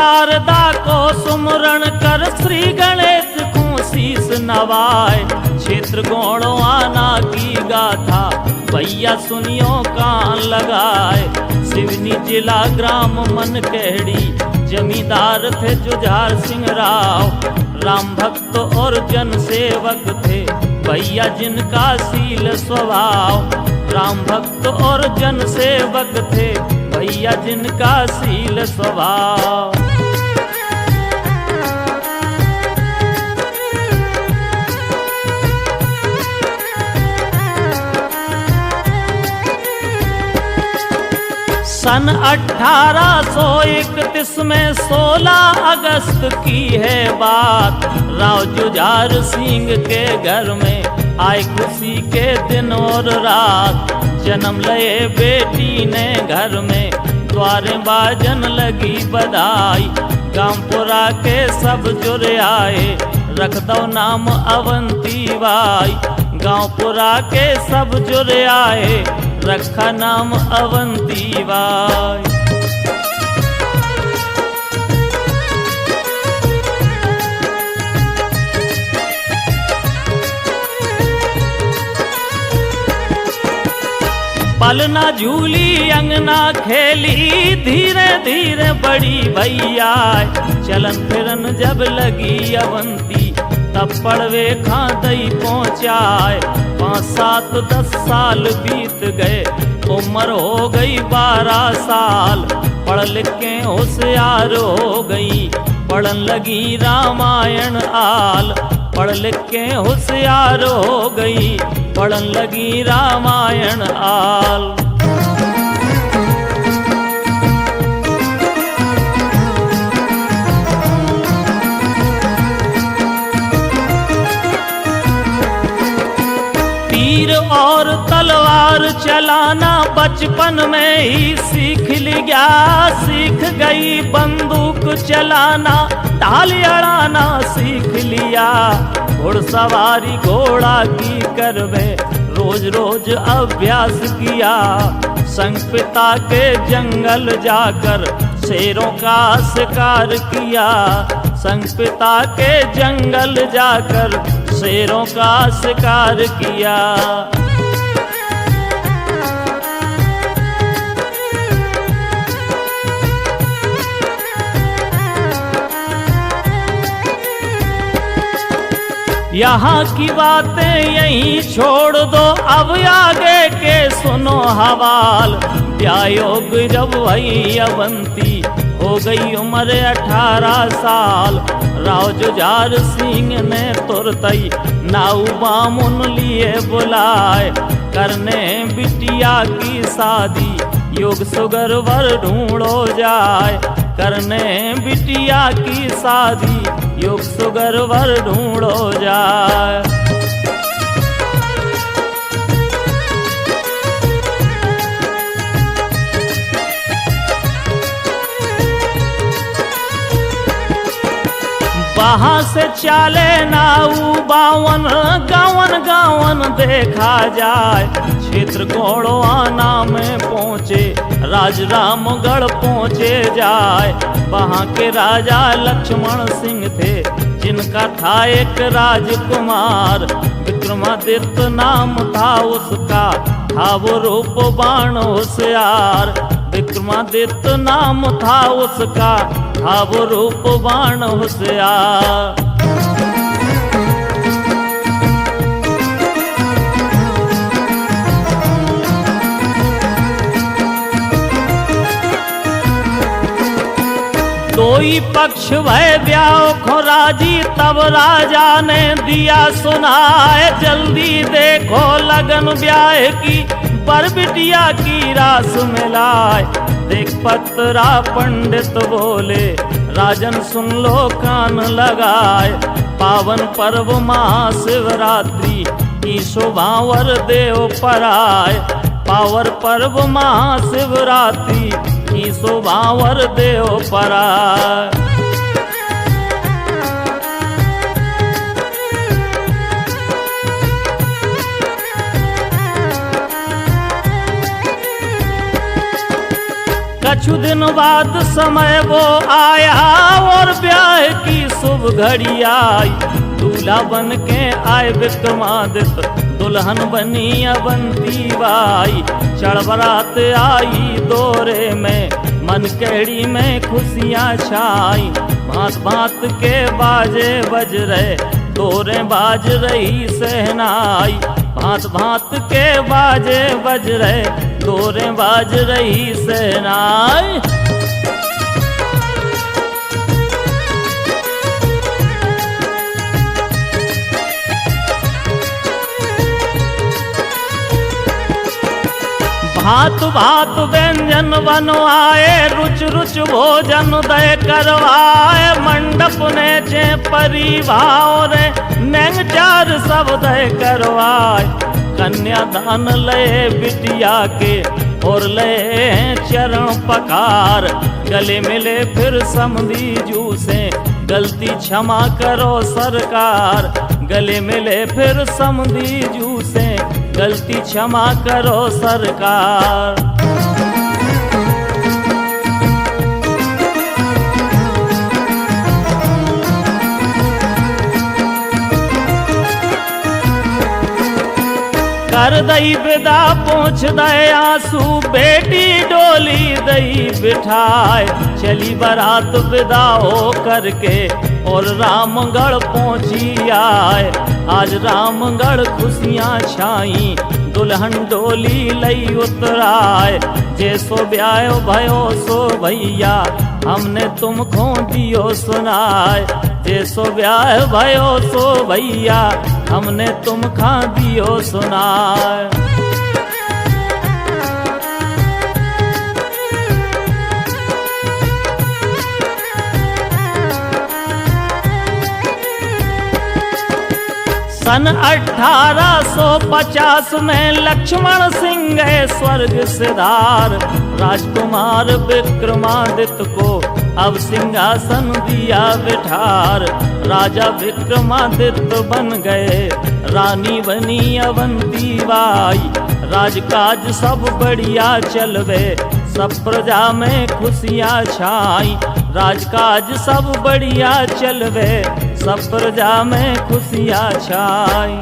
शारदा को सुमरण कर श्री गणेश को शीस नवाए। क्षेत्र गौड़ो आना की गाथा भैया सुनियो कान लगाए। सिवनी जिला ग्राम मनकेड़ी जमींदार थे जुझार सिंह राव। राम भक्त और जन सेवक थे भैया जिनका शील स्वभाव। राम भक्त और जन सेवक थे भैया जिनका शील स्वभाव। सन 1831 में 16 अगस्त की है बात। राव जुझार सिंह के घर में आए खुशी के दिन और रात। जन्म लए बेटी ने घर में द्वारे बाजन लगी बधाई। गामपुरा के सब जुरे आए रख दो नाम अवंती बाई। गांवपुरा के सब जुरे आए रखा नाम अवंती बाई। पलना झूली अंगना खेली धीरे धीरे बड़ी भैया। चलन फिरन जब लगी अवंती तब पड़वे खादई पहुँचाए। 5, 7, 10 साल बीत गए उम्र हो गई 12 साल। पढ़ लिख के होशियार हो गई पढ़न लगी रामायण आल। पढ़ लिख के होशियार हो गई पढ़न लगी रामायण आल। तीर और तलवार चलाना बचपन में ही सीख लिया। सीख गई बंदूक चलाना ढाल अड़ाना सीख लिया। घुड़सवारी घोड़ा की करवे रोज रोज अभ्यास किया। संग पिता के जंगल जाकर शेरों का शिकार किया। संग पिता के जंगल जाकर शेरों का शिकार किया। यहाँ की बातें यहीं छोड़ दो अब आगे के सुनो हवाल। व्यायोग जब वही अवंती हो गई उम्र 18 साल। राव जुझार सिंह ने तुरतई नाऊ बामुन लिए बुलाए। करने बिटिया की शादी योग सुगर वर ढूंढो जाए। करने बिटिया की शादी योग सुगर वर ढूंढो जाए। वहाँ से चाले नाऊ बावन गावन गावन देखा जाए। क्षेत्र घोड़ो आना में पहुँचे राज रामगढ़ पहुँचे जाए। वहाँ के राजा लक्ष्मण सिंह थे जिनका था एक राजकुमार। विक्रमादित्य नाम था उसका था वो रूप बाण होशियार। विक्रमादित्य नाम था उसका था वो रूप बाण होशियार। दोई पक्ष भय ब्याह खो राजी तब राजा ने दिया सुनाए। जल्दी देखो लगन ब्याह की पर बिटिया की रास मिलाए। देख पतरा पंडित बोले राजन सुन लो कान लगाए। पावन पर्व महाशिवरात्रि की शोभा वर देव पराए। पावर पर्व महाशिवरात्रि की शोभा वर देव पराए। कछु दिन बाद समय वो आया और ब्याह की शुभ घड़ी आई। दूल्हा बन के आए विक्रमादित्य, दुल्हन बनी अवंती बाई। चढ़ बारात आई दौरे में, मन केड़ी में खुशियाँ छाई। भांत भांत के बाजे बज रहे, दौरे बाज रही सहनाई। भांत भांत के बाजे बज रहे, दौरे बाज रही सहनाई। भात भात व्यंजन बनवाए, रुच रुच भोजन दय करवाए। मंडप ने चे परिवार नेंग चार सब दय करवाए। कन्यादान लय बिटिया के और लय चरण पकार। गले मिले फिर समधी जू से, गलती क्षमा करो सरकार। गले मिले फिर समधी जू से, गलती क्षमा करो सरकार। कर दई विदा पहुँच दे आंसू, बेटी डोली दई बिठाए। चली बारात विदा हो करके और रामगढ़ पहुँची आए। आज रामगढ़ खुशियाँ छाई, दुल्हन डोली लई उतराए। जैसो ब्याह भयो सो भैया, हमने तुमको दियो सुनाए। जैसो ब्याह भयो सो भैया, हमने तुमखा दियो सुनाए। सन 1850 में लक्ष्मण सिंह स्वर्ग सिधार। राजकुमार विक्रमादित्य को अब सिंहासन दिया बिठार। राजा विक्रमादित्य बन गए, रानी बनी अवंती बाई। राजकाज सब बढ़िया चलवे, सब प्रजा में खुशियाँ छाई। राजकाज सब बढ़िया चलवे, सब प्रजा में खुशियाँ छाई।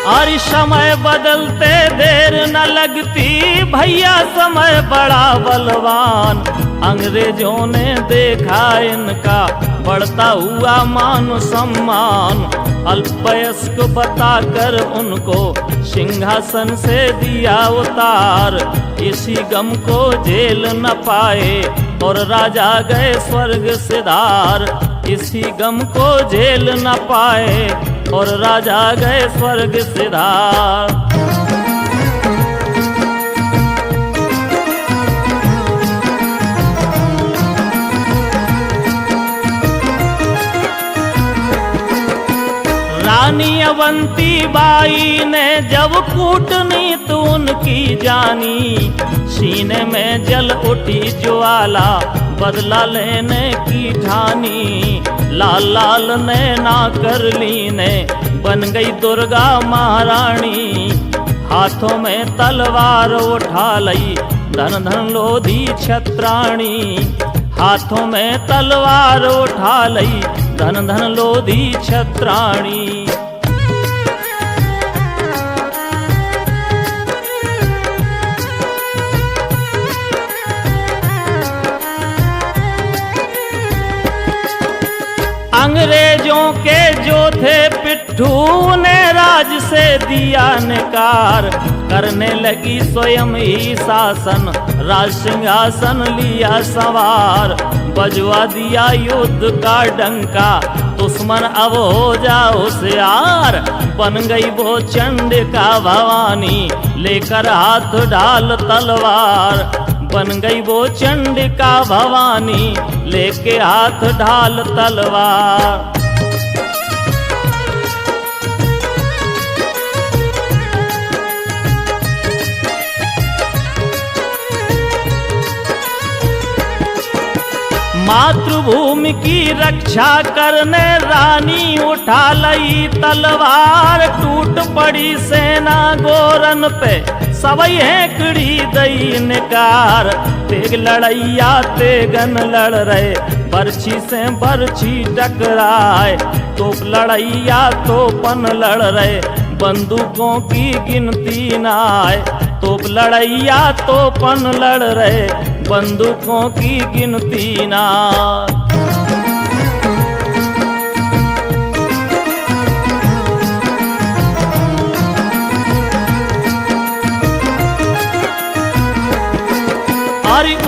और समय बदलते देर न लगती, भैया समय बड़ा बलवान। अंग्रेजों ने देखा इनका बढ़ता हुआ मान सम्मान। अल्पवयस्क बताकर उनको सिंहासन से दिया उतार। इसी गम को झेल न पाए और राजा गए स्वर्ग सिधार। इसी गम को झेल न पाए और राजा गए स्वर्ग सिधार। रानी अवंती बाई ने जब कूटनीति उनकी जानी, सीने में जल उठी ज्वाला बदला लेने की ठानी। लाल लाल नैना कर ली ने बन गई दुर्गा महारानी। हाथों में तलवार उठा लई धन धन लोधी छत्राणी। हाथों में तलवार उठा लई धन धन लोधी छत्राणी। अंग्रेजों के जो थे पिट्ठू ने राज से दिया निकार। करने लगी स्वयं ही शासन, राज सिंहासन लिया सवार। बजवा दिया युद्ध का डंका, दुश्मन अब हो जा होशियार। बन गई वो चंडिका भवानी, लेकर हाथ ढाल तलवार। बन गई वो चंडिका भवानी, लेके हाथ ढाल तलवार। मातृभूमि की रक्षा करने रानी उठा लई तलवार, टूट पड़ी सेना गोरन पे सब हेकड़ी दई निकार। तेग लड़ैया तेगन लड़ रहे, बरछी से बरछी टकराए, तोप लड़ैया तोपन लड़ रहे, बंदूकों की गिनती न आए। तोप लड़ैया तोपन लड़ रहे, बंदूकों की गिनती न आए।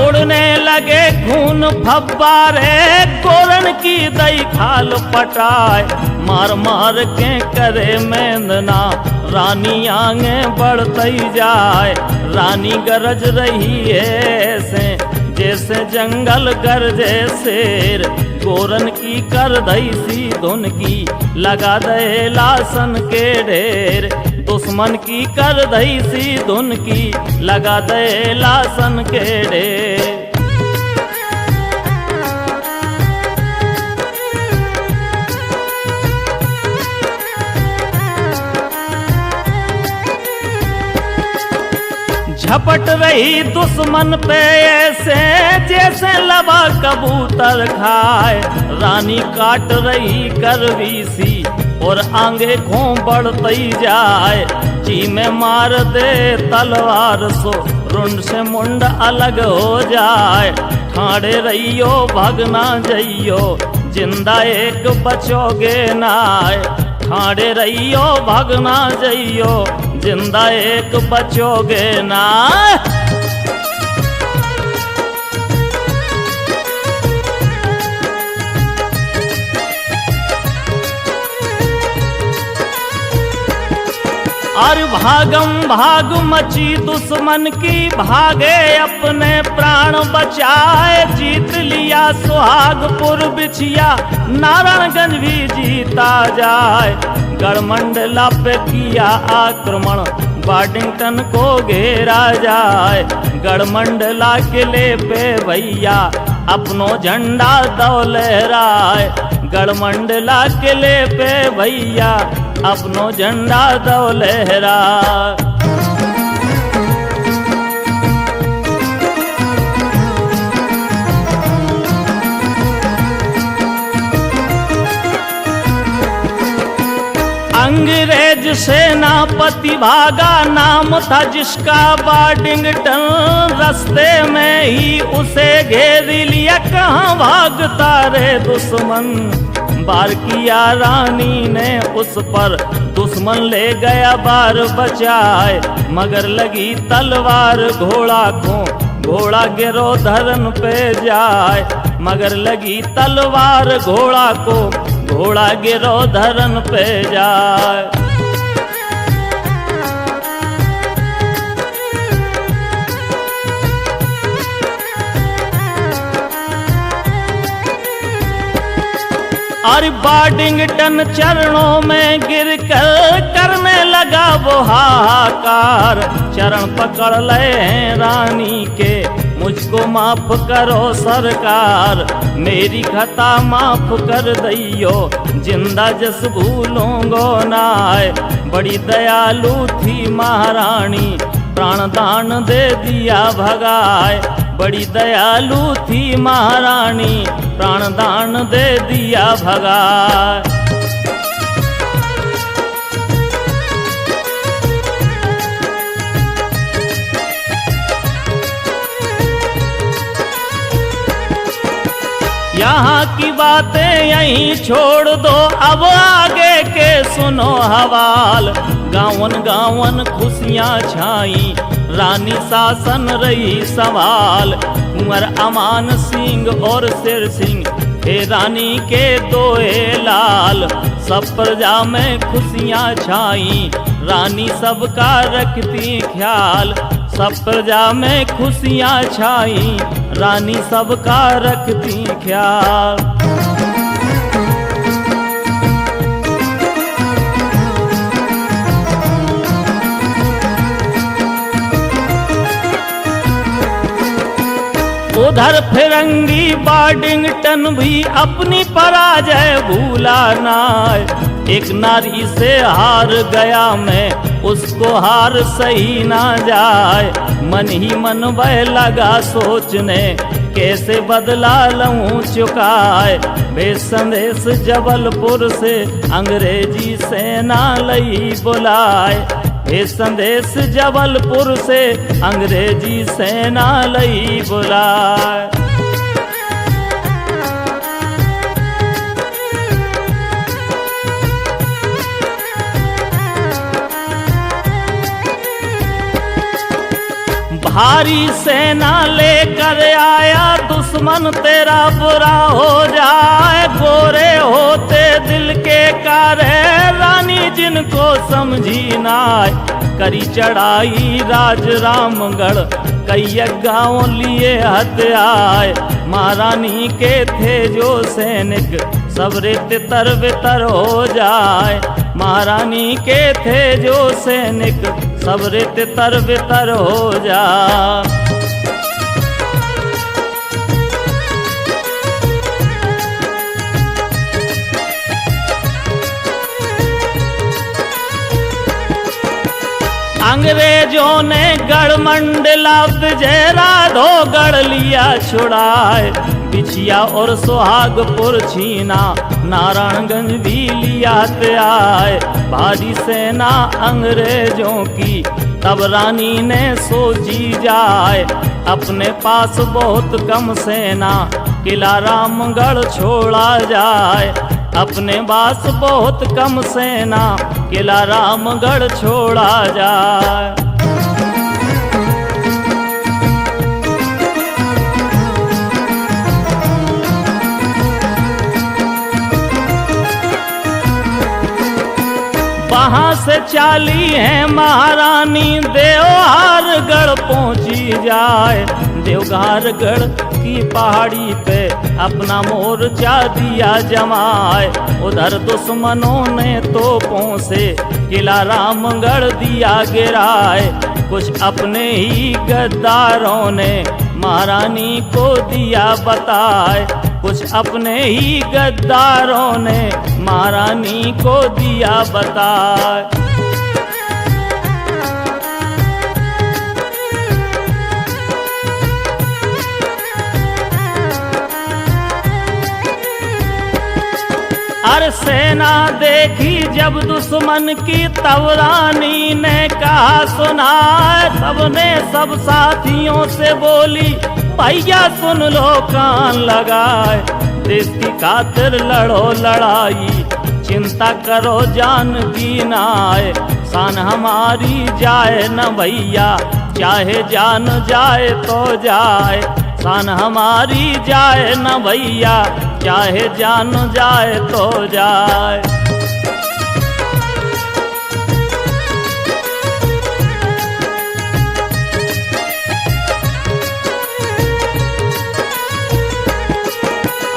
उड़ने लगे खून फब्बारे, गोरन की दई खाल पटाए, मार मार के करे मेंदना, रानी आगे बढ़ती जाए। रानी गरज रही ऐसे जैसे जंगल गरजे शेर, गोरन की कर दई सी धुन की, लगा दे लासन के ढेर। दुश्मन की कर दई सी धुन की, लगा दे लासन के ढेर। झपट रही दुश्मन पे ऐसे जैसे लबा कबूतर खाए, रानी काट रही करवी सी और आगे घों बढ़ती जाए। जी में मार दे तलवार सो रुंड से मुंड अलग हो जाए। ठाड़े रहियो भगना जइयो, जिंदा एक बचोगे नाय। ठाड़े रहियो भगना जइयो, जिंदा एक बचोगे ना। और भागम भाग मची दुश्मन की, भागे अपने प्राण बचाए। जीत लिया सुहागपुर बिछिया, नारायणगंज भी जीता जाए। गढ़मंडला पे किया आक्रमण, वाडिंगटन को घेरा जाए। गढ़मंडला किले पे भैया अपनो झंडा दो लहराए। गढ़मंडला किले पे भैया अपनो झंडा दो लहराए। अंग्रेज सेनापति भागा, नाम था जिसका वाडिंगटन। रास्ते में ही उसे घेर लिया, कहाँ भागता रे दुश्मन। बार किया रानी ने उस पर, दुश्मन ले गया बार बचाए। मगर लगी तलवार घोड़ा को, घोड़ा गिरो धरन पे जाए। मगर लगी तलवार घोड़ा को, घोड़ा गिरो धरन पे जाए। और वाडिंगटन चरणों में गिरकर करने लगा वो हाहाकार। चरण पकड़ ले रानी के, मुझको माफ करो सरकार। मेरी खता माफ कर दइयो, जिंदा जस भूलूंगो नाय। बड़ी दयालु थी महारानी, प्राण दान दे दिया भगाए। बड़ी दयालु थी महारानी, प्राण दान दे दिया भगाए। यहाँ की बातें यहीं छोड़ दो, अब आगे के सुनो हवाल। गावन गावन खुशियाँ छाई, रानी शासन रही सवाल। कुंवर अमान सिंह और शेर सिंह थे रानी के दोए लाल। सब प्रजा में खुशियाँ छाई, रानी सबका रखती ख्याल। सब प्रजा में खुशियाँ छाई, रानी सबका रखती ख्याल। उधर फिरंगी बाडिंगटन भी अपनी पराजय भूला नाय। एक नारी से हार गया मैं, उसको हार सही ना जाए। मन ही मन वह लगा सोचने, कैसे बदला लूं चुकाए। भेज संदेश जबलपुर से अंग्रेजी सेना लई बुलाए। भेज संदेश जबलपुर से अंग्रेजी सेना लई बुलाए। भारी सेना लेकर आया दुश्मन तेरा बुरा हो जाए। गोरे होते दिल के कारे रानी जिनको समझी नाय। करी चढ़ाई राज रामगढ़ कई गाँव लिए हत्याए। महारानी के थे जो सैनिक सब रेत तर बितर हो जाए। महारानी के थे जो सैनिक सब रेत तर बितर हो जाए। अंग्रेजों ने गढ़मंडला विजयराधो गढ़ लिया छुड़ाए। बिछिया और सुहागपुर छीना नारायणगंज भी लिया आए। भारी सेना अंग्रेजों की तब रानी ने सोची जाए। अपने पास बहुत कम सेना किला रामगढ़ छोड़ा जाए। अपने पास बहुत कम सेना किला रामगढ़ छोड़ा जाए। वहां से चाली है महारानी देवहारगढ़ पहुंची जाए। देवहारगढ़ की पहाड़ी पे अपना मोर्चा दिया जमाए। उधर दुश्मनों ने तोपों से किला रामगढ़ दिया गिराए। कुछ अपने ही गद्दारों ने महारानी को दिया बताए। कुछ अपने ही गद्दारों ने महारानी को दिया बताए। अरे सेना देखी जब दुश्मन की तब रानी ने कहा सुना। सबने सब साथियों से बोली भैया सुन लो कान लगाए। देश की खातिर लड़ो लड़ाई चिंता करो जान की नाय। शान हमारी जाए न भैया चाहे जान जाए तो जाए। शान हमारी जाए न भैया चाहे जान जाए तो जाए।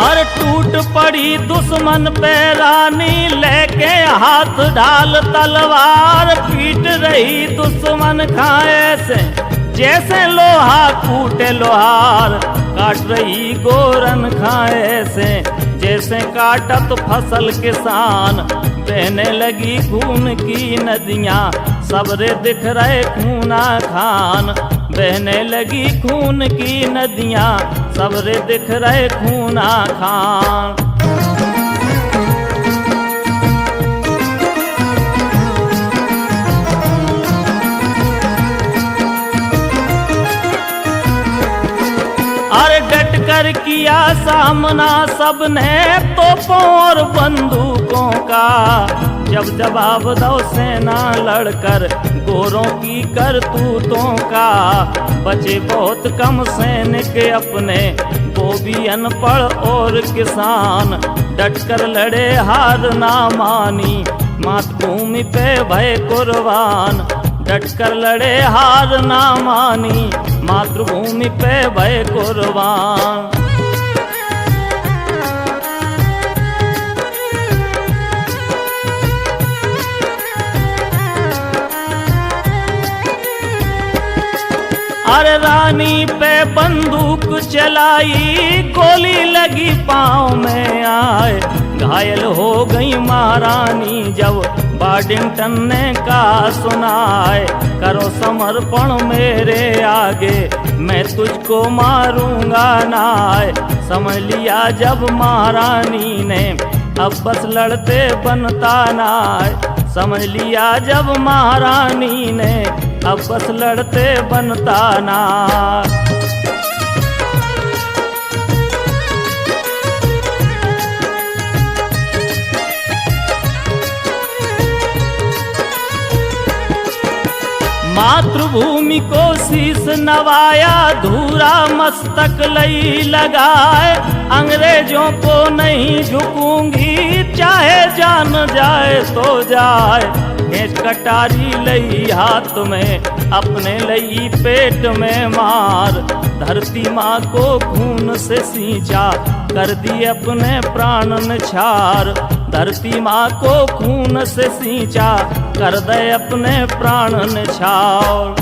और टूट पड़ी दुश्मन पे रानी लेके हाथ ढाल तलवार। पीट रही दुश्मन खाए से जैसे लोहा कूटे लोहार। काट रही गोरन खाए से जैसे काटत फसल किसान। बहने लगी खून की नदियाँ सबरे दिख रहे खूना खान। बहने लगी खून की नदियाँ सबरे दिख रहे खूना खान। और डट कर किया सामना सबने तोपों और बंदूकों का। जब जवाब दो सेना लड़कर गोरों की करतूतों का। बचे बहुत कम सैनिक अपने वो भी अनपढ़ और किसान। डट कर लड़े हार ना मानी मातृभूमि पे भय कुर्बान। डट कर लड़े हार ना मानी मातृभूमि पे भय कुर्बान। अरे रानी पे बंदूक चलाई, गोली लगी पाँव में आए, घायल हो गई महारानी जब वाडिंगटन ने कहा सुनाए, करो समर्पण मेरे आगे मैं तुझको मारूंगा नाय। समझ लिया जब महारानी ने अब बस लड़ते बनता नाय, समझ लिया जब महारानी ने अब बस लड़ते बनता नाय। मातृभूमि को शीश नवाया, धूरा मस्तक लई लगाए, अंग्रेजों को नहीं झुकूंगी चाहे जान जाए तो जाए। खींच कटारी लई हाथ में अपने लई पेट में मार, धरती माँ को खून से सींचा कर दिए अपने प्राण निछार, धरती माँ को खून से सींचा कर दे अपने प्राण निछार।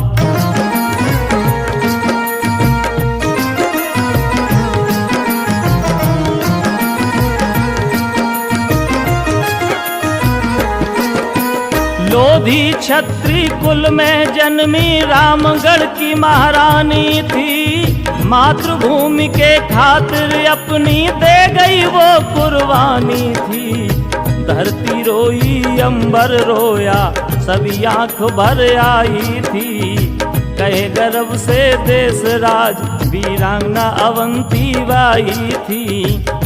लोधी छत्री कुल में जन्मी, रामगढ़ की महारानी थी, मातृभूमि के खातिर अपनी दे गई वो कुर्बानी थी। धरती रोई अंबर रोया, सभी आंख भर आई थी, कहे गर्व से देश राज वीरांगना अवंती बाई थी,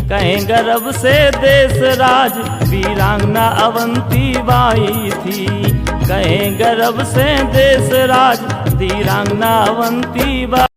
कहे गर्व से देश राज वीरांगना अवंती बाई थी, कहे गर्व से देश राज वीरांगना अवंती बाई।